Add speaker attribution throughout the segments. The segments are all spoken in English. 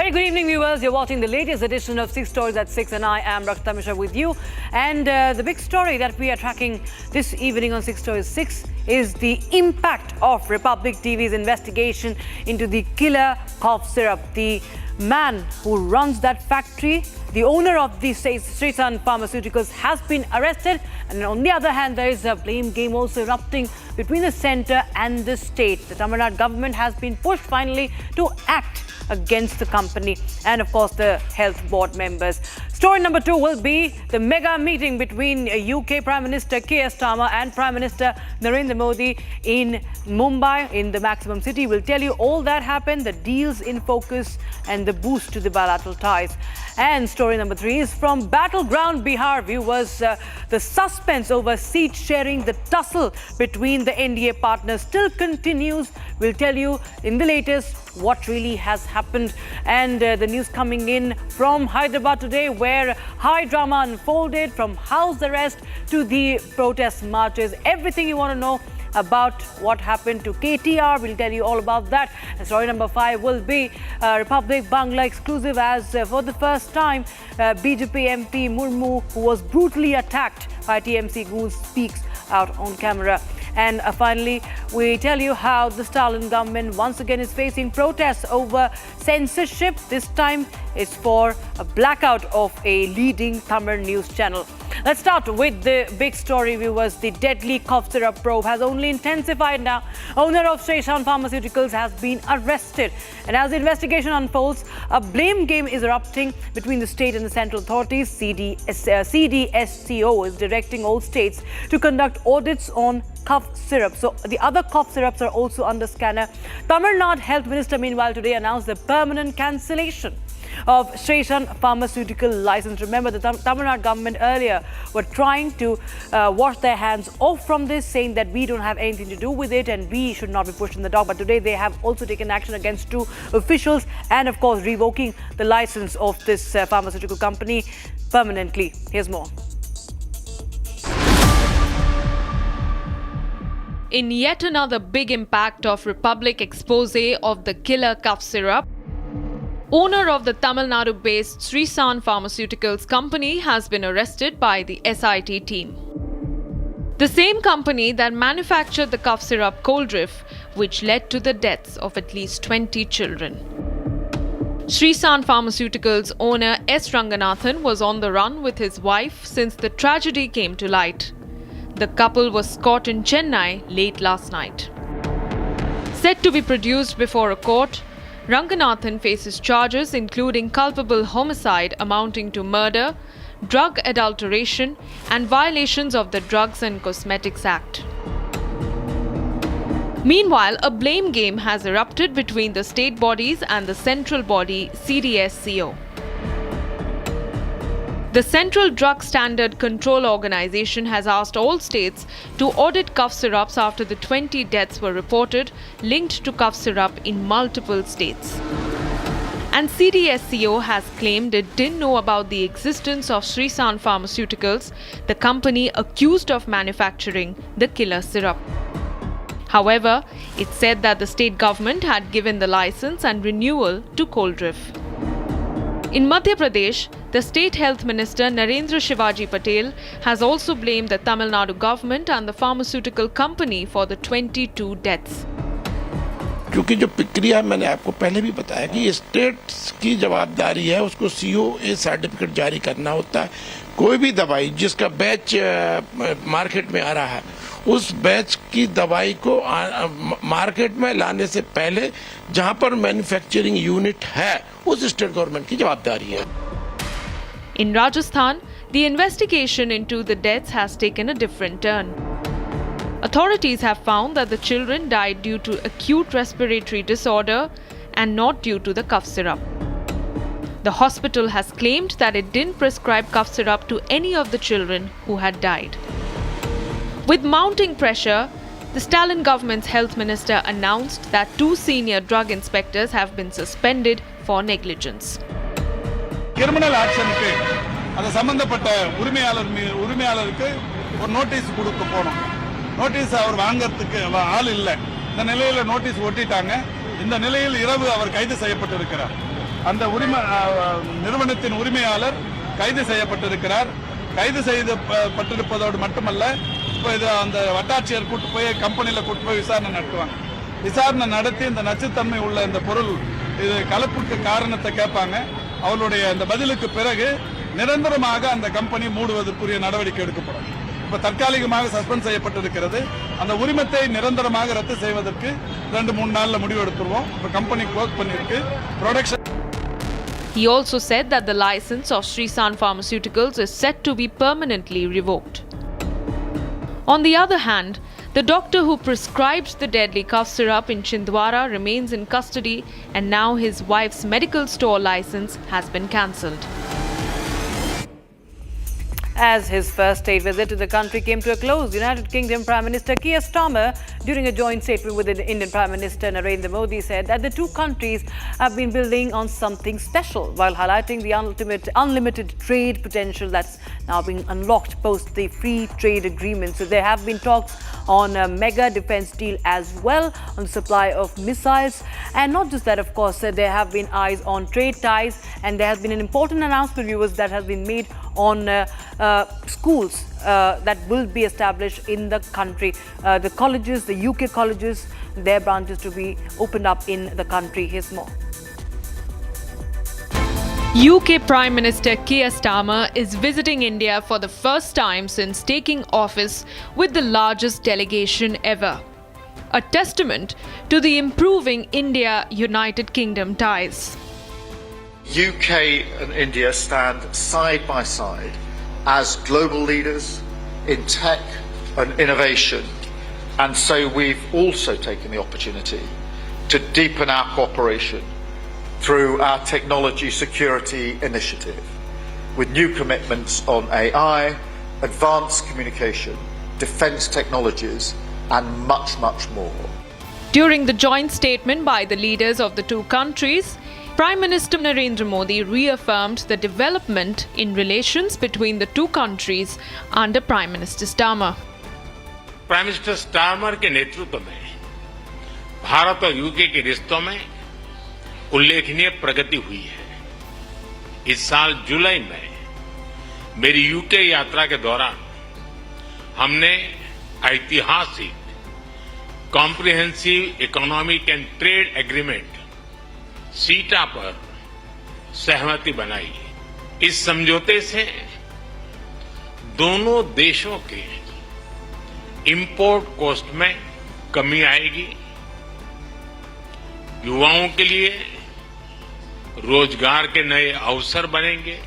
Speaker 1: Very good evening, viewers. You're watching the latest edition of 6 Stories at 6 and I am Rakta Mishra with you. And the big story that we are tracking this evening on 6 Stories 6 is the impact of Republic TV's investigation into the killer cough syrup. The man who runs that factory, the owner of the Sresan Pharmaceuticals, has been arrested. And on the other hand, there is a blame game also erupting between the centre and the state. The Tamil Nadu government has been pushed finally to act against the company and of course the health board members. Story number 2 will be the mega meeting between UK Prime Minister Keir Starmer and Prime Minister Narendra Modi in Mumbai, in the Maximum City. We'll tell you all that happened, the deals in focus and the boost to the bilateral ties. And story number 3 is from battleground Bihar. Viewers, the suspense over seat sharing, the tussle between the NDA partners still continues. We'll tell you in the latest what really has happened. And the news coming in from Hyderabad today, where high drama unfolded, from house arrest to the protest marches. Everything you want to know about what happened to KTR, we'll tell you all about that. And story number 5 will be Republic Bangla exclusive, as for the first time BJP MP Murmu, who was brutally attacked by TMC goons, speaks out on camera. And finally, we tell you how the Stalin government once again is facing protests over censorship. This time it's for a blackout of a leading Tamil news channel. Let's start with the big story, viewers. The deadly cough syrup probe has only intensified now. Owner of Sresan Pharmaceuticals has been arrested. And as the investigation unfolds, a blame game is erupting between the state and the central authorities. CDSCO is directing all states to conduct audits on cough syrup. So the other cough syrups are also under scanner. Tamil Nadu Health Minister, meanwhile, today announced the permanent cancellation of Sresan Pharmaceutical license. Remember, the Tamil Nadu government earlier were trying to wash their hands off from this, saying that we don't have anything to do with it and we should not be pushed in the dock. But today they have also taken action against 2 officials and of course revoking the license of this pharmaceutical company permanently. Here's more.
Speaker 2: In yet another big impact of Republic expose of the killer cough syrup, owner of the Tamil Nadu-based Sresan Pharmaceuticals company has been arrested by the SIT team. The same company that manufactured the cough syrup Coldrif, which led to the deaths of at least 20 children. Sresan Pharmaceuticals owner S. Ranganathan was on the run with his wife since the tragedy came to light. The couple was caught in Chennai late last night. Set to be produced before a court, Ranganathan faces charges including culpable homicide amounting to murder, drug adulteration, and violations of the Drugs and Cosmetics Act. Meanwhile, a blame game has erupted between the state bodies and the central body CDSCO. The Central Drug Standard Control Organization has asked all states to audit cough syrups after the 20 deaths were reported linked to cough syrup in multiple states. And CDSCO has claimed it didn't know about the existence of Sresan Pharmaceuticals, the company accused of manufacturing the killer syrup. However, it said that the state government had given the license and renewal to Coldrif. In Madhya Pradesh, the State Health Minister Narendra Patel has also blamed the Tamil Nadu government and the pharmaceutical company for the 22 deaths.
Speaker 3: क्योंकि जो प्रक्रिया मैंने आपको पहले भी बताया कि states की जवाबदारी है, उसको सीओए सर्टिफिकेट जारी करना होता है. कोई भी दवाई जिसका बैच मार्केट में आ रहा है, उस बैच की दवाई को मार्केट में लाने से पहले जहां पर मैन्युफैक्चरिंग यूनिट है, उस स्टेट गवर्नमेंट की जवाबदारी है.
Speaker 2: In Rajasthan, the investigation into the deaths has taken a different turn. Authorities have found that the children died due to acute respiratory disorder and not due to the cough syrup. The hospital has claimed that it didn't prescribe cough syrup to any of the children who had died. With mounting pressure, the Stalin government's health minister announced that 2 senior drug inspectors have been suspended for negligence.
Speaker 4: Criminal action க்கு அந்த சம்பந்தப்பட்ட உரிமையாளருக்கு ஒரு notice கொடுக்க போறோம். Notice அவர் வாங்குறதுக்கு ஆள் இல்ல. இந்த நிலையில நோட்டீஸ் ஒட்டிட்டாங்க. இந்த நிலையில் இரவு அவர் கைது செய்யப்பட்டிருக்கிறார். அந்த நிறுவனத்தின் உரிமையாளர் கைது செய்யப்பட்டிருக்கிறார். கைது செய்யப்பட்டிருப்பதோடு மட்டுமல்ல, இப்போ இது அந்த வட்டாட்சியர் கூட்டு போய் கம்பெனியில் கூட்டு போய் விசாரணை நடத்துவாங்க. விசாரணை நடத்தி இந்த நச்சுத்தன்மை உள்ள இந்த பொருள் இது கலப்புக்கு காரணத்தை கேட்பாங்க. அவர்களுடைய அந்த பதிலுக்கு பிறகு நிரந்தரமாக அந்த கம்பெனி மூடுவதற்குரிய நடவடிக்கை எடுக்கப்படும். இப்ப தற்காலிகமாக சஸ்பெண்ட் செய்யப்பட்டிருக்கிறது. அந்த உரிமத்தை நிரந்தரமாக ரத்து செய்வதற்கு 2-3 நாள்ல முடிவு எடுத்துருவோம். இப்ப கம்பெனி க்ளோஸ் பண்ணிருக்கு. Production.
Speaker 2: He also said that the license of Sresan Pharmaceuticals is set to be permanently revoked. On the other hand, the doctor who prescribed the deadly cough syrup in Chhindwara remains in custody, and now his wife's medical store license has been cancelled.
Speaker 1: As his first state visit to the country came to a close, United Kingdom Prime Minister Keir Starmer, during a joint statement with the Indian Prime Minister Narendra Modi, said that the two countries have been building on something special, while highlighting the unlimited trade potential that's now being unlocked post the free trade agreement. So there have been talks on a mega defense deal as well, on the supply of missiles. And not just that, of course, there have been eyes on trade ties, and there has been an important announcement, viewers, that has been made on schools that will be established in the country. The colleges, the UK colleges, their branches to be opened up in the country. Here's more.
Speaker 2: UK Prime Minister Keir Starmer is visiting India for the first time since taking office, with the largest delegation ever. A testament to the improving India-United Kingdom ties.
Speaker 5: UK and India stand side by side as global leaders in tech and innovation, and so we've also taken the opportunity to deepen our cooperation through our technology security initiative, with new commitments on AI, advanced communication, defence technologies, and much, much more.
Speaker 2: During the joint statement by the leaders of the two countries, Prime Minister Narendra Modi reaffirmed the development in relations between the two countries under Prime Minister Starmer.
Speaker 6: Prime minister Starmer के नेतृत्व में भारत और UK के रिश्तों में उल्लेखनीय प्रगति हुई है। इस साल जुलाई में मेरी यूके यात्रा के दौरान हमने ऐतिहासिक comprehensive economic and trade agreement सीटा पर सहमति बनाई। इस समझौते से दोनों देशों के इंपोर्ट कॉस्ट में कमी आएगी, युवाओं के लिए रोजगार के नए अवसर बनेंगे।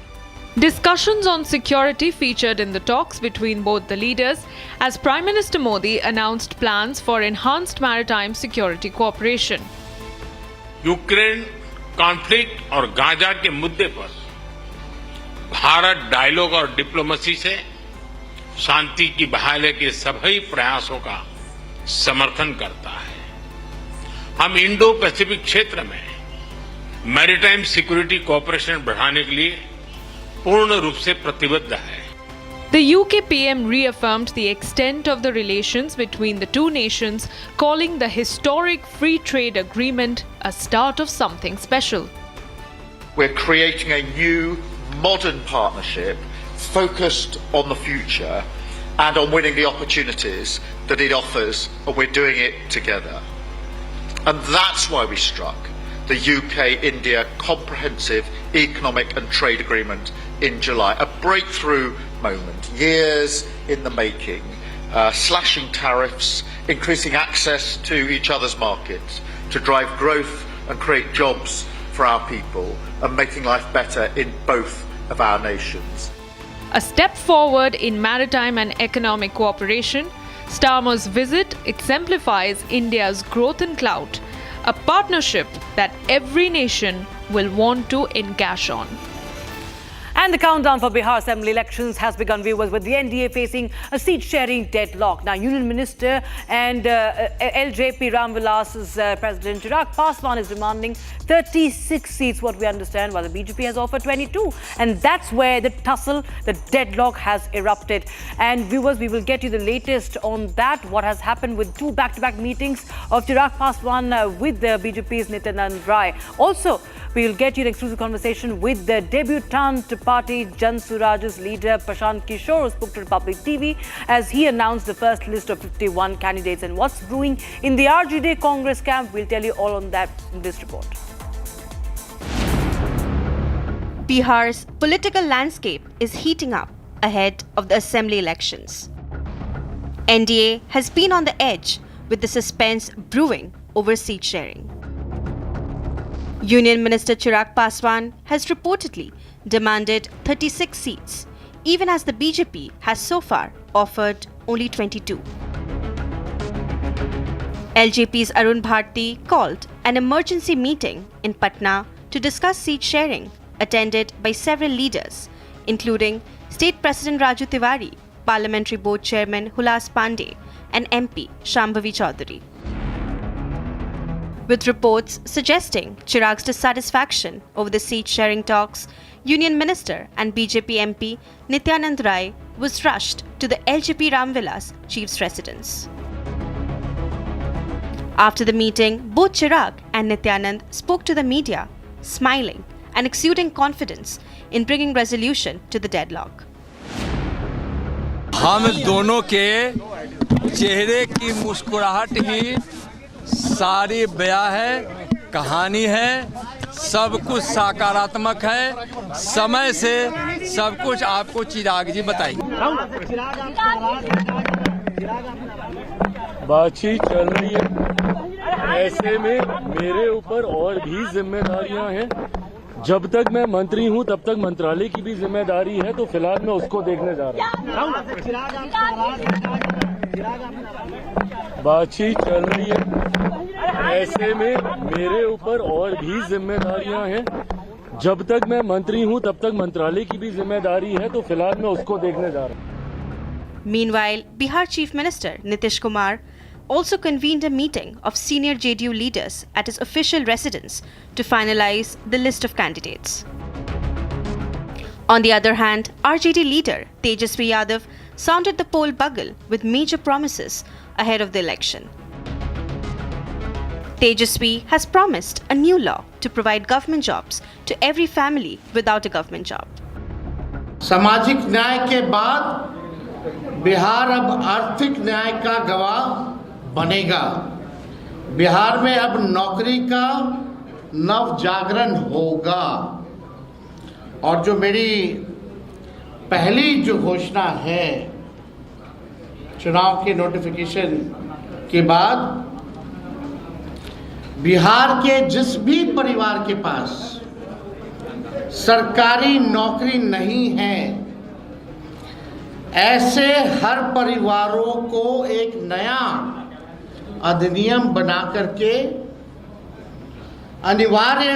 Speaker 2: Discussions on security featured in the talks between both the leaders, as Prime Minister Modi announced plans for enhanced maritime security cooperation.
Speaker 6: Ukraine conflict और गाजा के मुद्दे पर भारत डायलॉग और डिप्लोमेसी से शांति की बहाली के सभी प्रयासों का समर्थन करता है। हम इंडो पैसिफिक क्षेत्र में मैरीटाइम सिक्योरिटी कोऑपरेशन बढ़ाने के लिए पूर्ण रूप से प्रतिबद्ध है।
Speaker 2: The UK PM reaffirmed the extent of the relations between the two nations, calling the historic free trade agreement a start of something special.
Speaker 5: We're creating a new, modern partnership focused on the future and on winning the opportunities that it offers, and we're doing it together. And that's why we struck the UK-India Comprehensive Economic and Trade Agreement in July, a breakthrough moment, years in the making, slashing tariffs, increasing access to each other's markets to drive growth and create jobs for our people, and making life better in both of our nations.
Speaker 2: A step forward in maritime and economic cooperation, Starmer's visit exemplifies India's growth and clout, a partnership that every nation will want to encash on.
Speaker 1: And the countdown for Bihar Assembly elections has begun, viewers, with the NDA facing a seat-sharing deadlock. Now, Union Minister and LJP Ramvilas's President Chirag Paswan is demanding 36 seats, what we understand, while the BJP has offered 22. And that's where the tussle, the deadlock has erupted. And viewers, we will get you the latest on that, what has happened with two back-to-back meetings of Chirag Paswan with the BJP's Nityanand Rai. Also, We'll get you an exclusive conversation with the debutant party Jan Suraj's leader Prashant Kishore, who spoke to Republic TV as he announced the first list of 51 candidates. And what's brewing in the RJD Congress camp, we'll tell you all on that in this report.
Speaker 7: Bihar's political landscape is heating up ahead of the assembly elections. NDA has been on the edge with the suspense brewing over seat sharing. Union Minister Chirag Paswan has reportedly demanded 36 seats, even as the BJP has so far offered only 22. LJP's Arun Bharti called an emergency meeting in Patna to discuss seat sharing, attended by several leaders, including State President Raju Tiwari, Parliamentary Board Chairman Hulas Pandey, and MP Shambhavi Chaudhary. With reports suggesting Chirag's dissatisfaction over the seat-sharing talks, Union Minister and BJP MP Nityanand Rai was rushed to the LJP Ramvilas chief's residence. After the meeting, both Chirag and Nityanand spoke to the media, smiling and exuding confidence in bringing resolution to the deadlock.
Speaker 8: हम दोनों के चेहरे की मुस्कुराहट ही सारी बयां है, कहानी है, सब कुछ सकारात्मक है। समय से सब कुछ आपको चिराग जी बताएंगे।
Speaker 9: बातचीत चल रही है, ऐसे में मेरे ऊपर और भी जिम्मेदारियां हैं। जब तक मैं मंत्री हूं तब तक मंत्रालय की भी जिम्मेदारी है, तो फिलहाल मैं उसको देखने जा रहा हूं। बातचीत चल रही है, ऐसे में मेरे ऊपर और भी जिम्मेदारियां हैं। जब तक मैं मंत्री हूं तब तक मंत्रालय की भी जिम्मेदारी है, तो फिलहाल मैं उसको देखने जा रहा हूं।
Speaker 7: Meanwhile, Bihar Chief Minister Nitish Kumar also convened a meeting of senior JDU leaders at his official residence to finalize the list of candidates. On the other hand, RJD leader Tejasvi Yadav sounded the poll bugle with major promises ahead of the election. Tejasvi has promised a new law to provide government jobs to every family without a government job.
Speaker 10: सामाजिक न्याय के बाद बिहार अब आर्थिक न्याय का गवाह बनेगा। बिहार में अब नौकरी का नव जागरण होगा। और जो मेरी पहली जो घोषणा है चुनाव के नोटिफिकेशन के बाद, बिहार के जिस भी परिवार के पास सरकारी नौकरी नहीं है, ऐसे हर परिवारों को एक नया अधिनियम बना करके अनिवार्य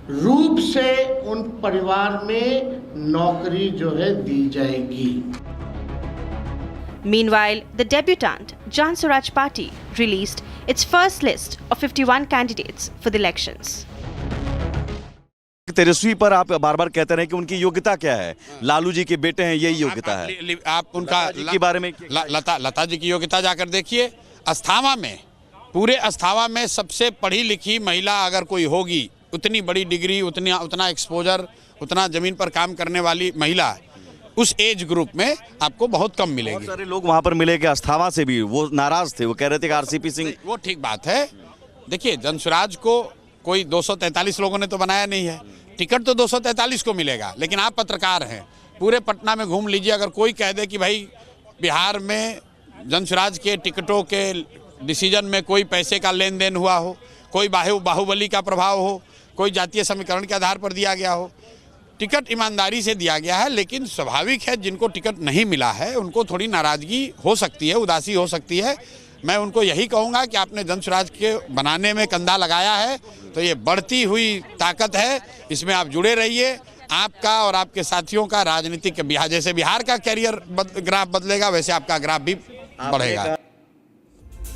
Speaker 10: रूप से उन परिवार में नौकरी जो है दी जाएगी।
Speaker 7: Meanwhile, the debutant Jan Suraj party released its first list of 51 candidates for the elections.
Speaker 11: तेजस्वी पर आप बार-बार कहते रहे कि उनकी योग्यता क्या है? लालू जी के बेटे हैं, यही योग्यता है।
Speaker 6: आप उनका
Speaker 11: के बारे में
Speaker 6: लता जी की योग्यता जाकर देखिए। अस्थावा में, पूरे अस्थावा में सबसे पढ़ी लिखी महिला अगर कोई होगी, उतनी बड़ी डिग्री, उतना एक्सपोजर, उतना जमीन पर काम करने वाली महिला उस एज ग्रुप में आपको बहुत कम मिलेगी।
Speaker 11: बहुत सारे लोग वहां पर मिले कि अस्थावा से भी वो नाराज थे, वो कह रहे थे कि आरसीपी सिंह।
Speaker 6: वो ठीक बात है। देखिए, जनसुराज को कोई 243 लोगों ने तो बनाया नहीं है, टिकट तो 243 को मिलेगा। लेकिन आप पत्रकार हैं, पूरे पटना में घूम लीजिए, अगर कोई कह दे कि भाई बिहार में जनसुराज के टिकटों के डिसीजन में कोई पैसे का लेन देन हुआ हो, कोई बाहुबली का प्रभाव हो, कोई जातीय समीकरण के आधार पर दिया गया हो, टिकट ईमानदारी से दिया गया है। लेकिन स्वाभाविक है, जिनको टिकट नहीं मिला है उनको थोड़ी नाराजगी हो सकती है, उदासी हो सकती है। मैं उनको यही कहूँगा कि आपने जनसुराज के बनाने में कंधा लगाया है, तो ये बढ़ती हुई ताकत है, इसमें आप जुड़े रहिए। आपका और आपके साथियों का राजनीतिक बिहार, जैसे बिहार का कैरियर ग्राफ बदलेगा, वैसे आपका ग्राफ भी बढ़ेगा।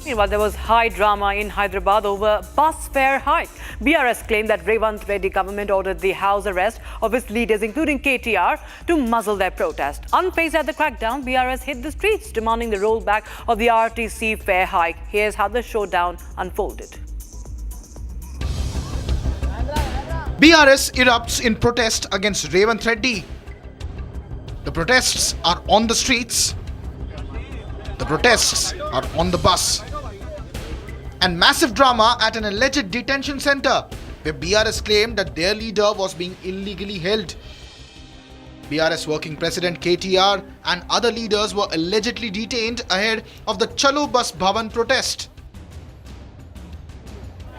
Speaker 1: Meanwhile, there was high drama in Hyderabad over bus fare hike. BRS claimed that Revant Reddy government ordered the house arrest of its leaders, including KTR, to muzzle their protest. Unfazed at the crackdown, BRS hit the streets, demanding the rollback of the RTC fare hike. Here's how the showdown unfolded.
Speaker 12: BRS erupts in protest against Revanth Reddy. The protests are on the streets. The protests are on the bus. And massive drama at an alleged detention center where BRS claimed that their leader was being illegally held. BRS working president KTR and other leaders were allegedly detained ahead of the Chalo Bus Bhavan protest.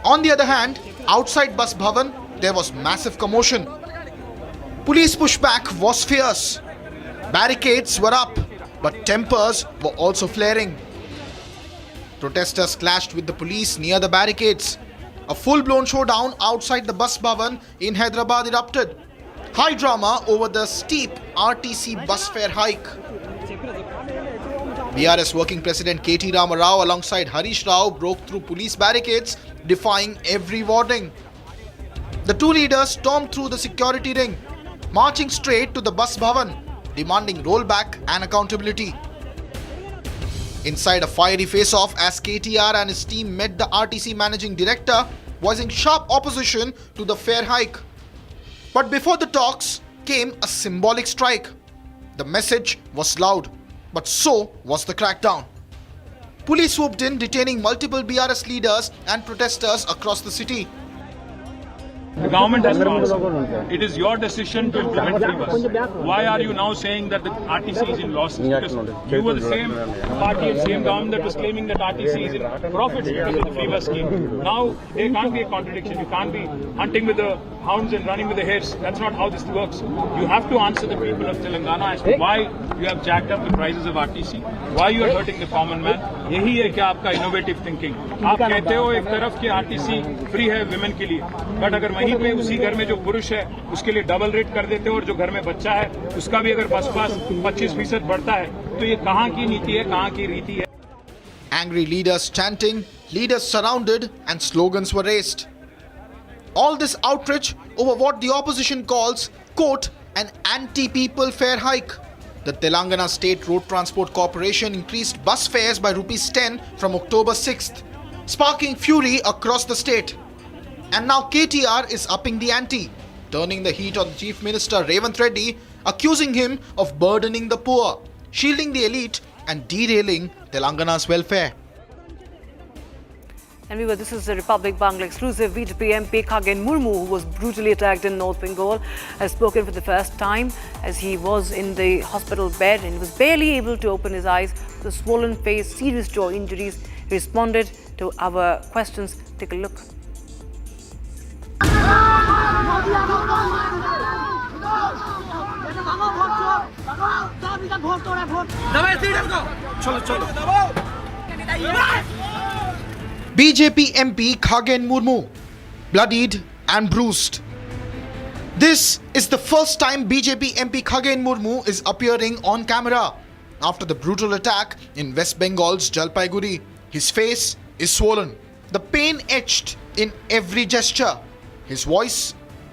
Speaker 12: On the other hand, outside Bus Bhavan, there was massive commotion. Police pushback was fierce. Barricades were up, but tempers were also flaring. Protesters clashed with the police near the barricades. A full-blown showdown outside the Bus Bhavan in Hyderabad erupted. High drama over the steep RTC bus fare hike. BRS working president KT Rama Rao alongside Harish Rao broke through police barricades, defying every warning. The two leaders stormed through the security ring, marching straight to the Bus Bhavan, demanding rollback and accountability. Inside a fiery face-off as KTR and his team met the RTC managing director, voicing sharp opposition to the fare hike. But before the talks came a symbolic strike. The message was loud, but so was the crackdown. Police swooped in, detaining multiple BRS leaders and protesters across the city.
Speaker 13: The government has to answer. It is your decision to implement free bus. Why are you now saying that the RTC is in losses? Because you were the same party and same government that was claiming that RTC is in profits because of the free bus scheme. Now, there can't be a contradiction. You can't be hunting with the hounds and running with the hares. That's not how this works. You have to answer the people of Telangana as to why you have jacked up the prices of RTC, why you are hurting the common man. यही है क्या आपका innovative thinking? आप कहते हो एक तरफ कि RTC फ्री है women के लिए, but अगर वहीं पे उसी घर में जो पुरुष है उसके लिए डबल रेट कर देते हो और जो घर में बच्चा है उसका भी अगर बस पास 25% बढ़ता है तो ये कहाँ की नीति है, कहाँ की रीति है?
Speaker 12: Angry leaders chanting, leaders surrounded, and slogans were raised. All this outrage over what the opposition calls, quote, an anti-people fare hike. The Telangana State Road Transport Corporation increased bus fares by ₹10 from October 6th, sparking fury across the state. And now KTR is upping the ante, turning the heat on the Chief Minister Revanth Reddy, accusing him of burdening the poor, shielding the elite and derailing Telangana's welfare.
Speaker 1: And this is the Republic Bangla exclusive. BJP MP Khagen Murmu, who was brutally attacked in North Bengal, has spoken for the first time as he was in the hospital bed and was barely able to open his eyes with a swollen face, serious jaw injuries. He responded to our questions. Take a look.
Speaker 12: BJP MP Khagen Murmu, bloodied and bruised. This is the first time BJP MP Khagen Murmu is appearing on camera after the brutal attack in West Bengal's Jalpaiguri. His face is swollen, the pain etched in every gesture, his voice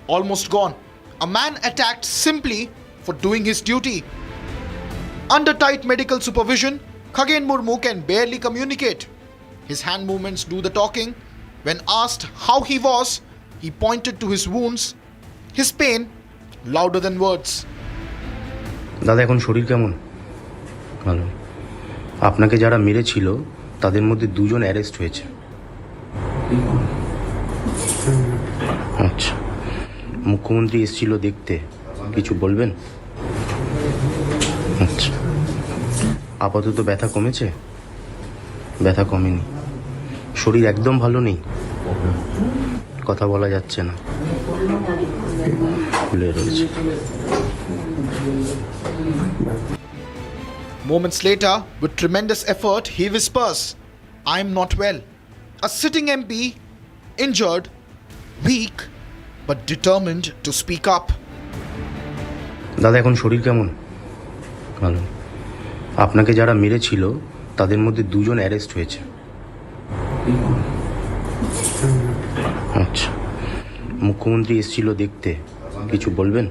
Speaker 12: almost gone. A man attacked simply for doing his duty. Under tight medical supervision, Khagen Murmu can barely communicate. His hand movements do the talking. When asked how he was, he pointed to his wounds, his pain louder than words.
Speaker 14: দাদা এখন শরীর কেমন? ভালো। আপনাকে যারা মেরেছিল তাদের মধ্যে দুজন অ্যারেস্ট হয়েছে। আচ্ছা। মুখ্যমন্ত্রী এসেছিল দেখতে, কিছু বলবেন? আচ্ছা। আপাতত ব্যথা কমেছে? ব্যথা কমেনি। শরীর একদম ভালো নেই, কথা বলা যাচ্ছে না, ফুলে রয়েছে।
Speaker 12: Moments later, with tremendous effort, he whispers, "I am not well." A sitting MP, injured, weak, but determined to speak up.
Speaker 14: দাদা এখন শরীর কেমন? ভালো। আপনাকে যারা মেরেছিল তাদের মধ্যে দুজন অ্যারেস্ট হয়েছে। আচ্ছা। মুখ্যমন্ত্রী এসেছিল দেখতে, কিছু বলবেন?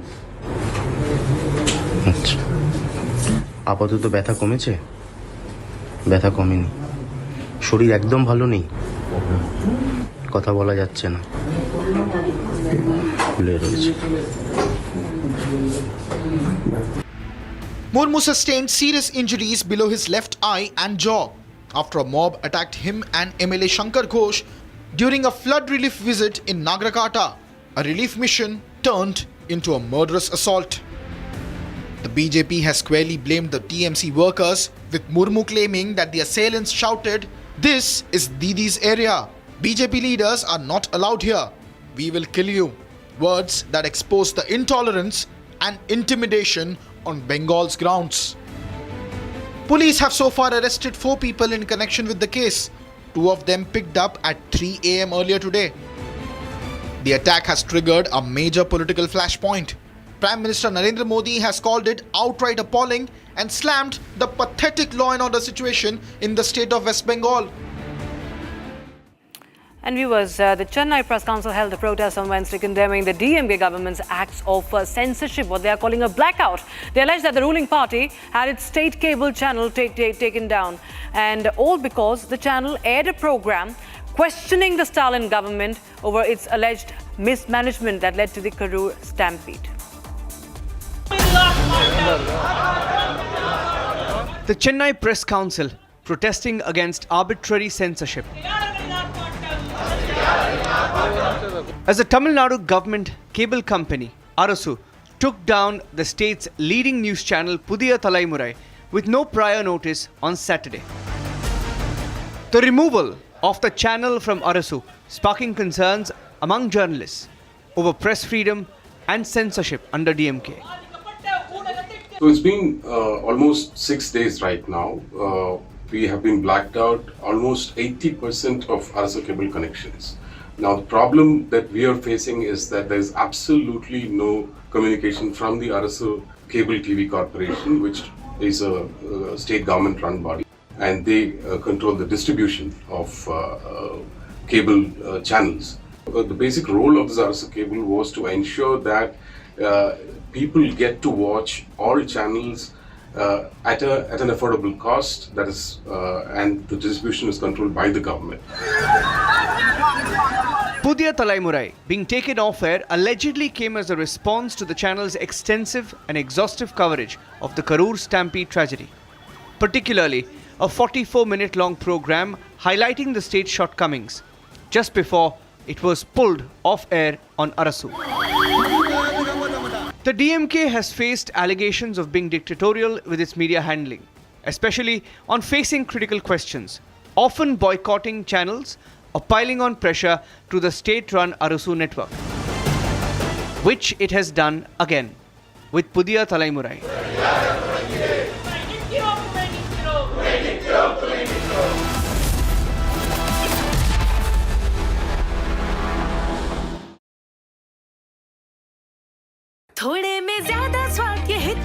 Speaker 14: আচ্ছা। আপাতত ব্যথা কমেছে? ব্যথা কমেনি। শরীর একদম ভালো নেই, কথা বলা যাচ্ছে না, খুলে রয়েছে।
Speaker 12: Murmu sustained serious injuries below his left eye and jaw after a mob attacked him and MLA Shankar Ghosh during a flood relief visit in Nagrakata. A relief mission turned into a murderous assault. The BJP has squarely blamed the TMC workers, with Murmu claiming that the assailants shouted, "This is Didi's area. BJP leaders are not allowed here. We will kill you." Words that expose the intolerance and intimidation on Bengal's grounds. Police have so far arrested 4 people in connection with the case. 2 of them picked up at 3 a.m. earlier today. The attack has triggered a major political flashpoint. Prime Minister Narendra Modi has called it outright appalling and slammed the pathetic law and order situation in the state of West Bengal.
Speaker 1: And viewers, the Chennai Press Council held a protest on Wednesday condemning the DMK government's acts of censorship, what they are calling a blackout. They allege that the ruling party had its state cable channel taken down, and all because the channel aired a program questioning the Stalin government over its alleged mismanagement that led to the Karur stampede.
Speaker 15: The Chennai Press Council protesting against arbitrary censorship. As the Tamil Nadu government cable company, Arasu, took down the state's leading news channel Pudhiya Thalaimurai with no prior notice on Saturday. The removal of the channel from Arasu sparking concerns among journalists over press freedom and censorship under DMK.
Speaker 16: So it's been almost 6 days right now. We have been blacked out almost 80% of Arasu cable connections. Now the problem that we are facing is that there is absolutely no communication from the Arasu Cable TV Corporation, which is a state government run body, and they control the distribution of cable channels. The basic role of this Arasu cable was to ensure that people get to watch all channels at an affordable cost, that is, and the distribution is controlled by the government.
Speaker 15: Pudhiya Thalaimurai being taken off air allegedly came as a response to the channel's extensive and exhaustive coverage of the Karur stampede tragedy, particularly a 44-minute long program highlighting the state's shortcomings, just before it was pulled off air on Arasu. The DMK has faced allegations of being dictatorial with its media handling, especially on facing critical questions, often boycotting channels or piling on pressure to the state-run Arasu network, which it has done again with Pudhiya Thalaimurai.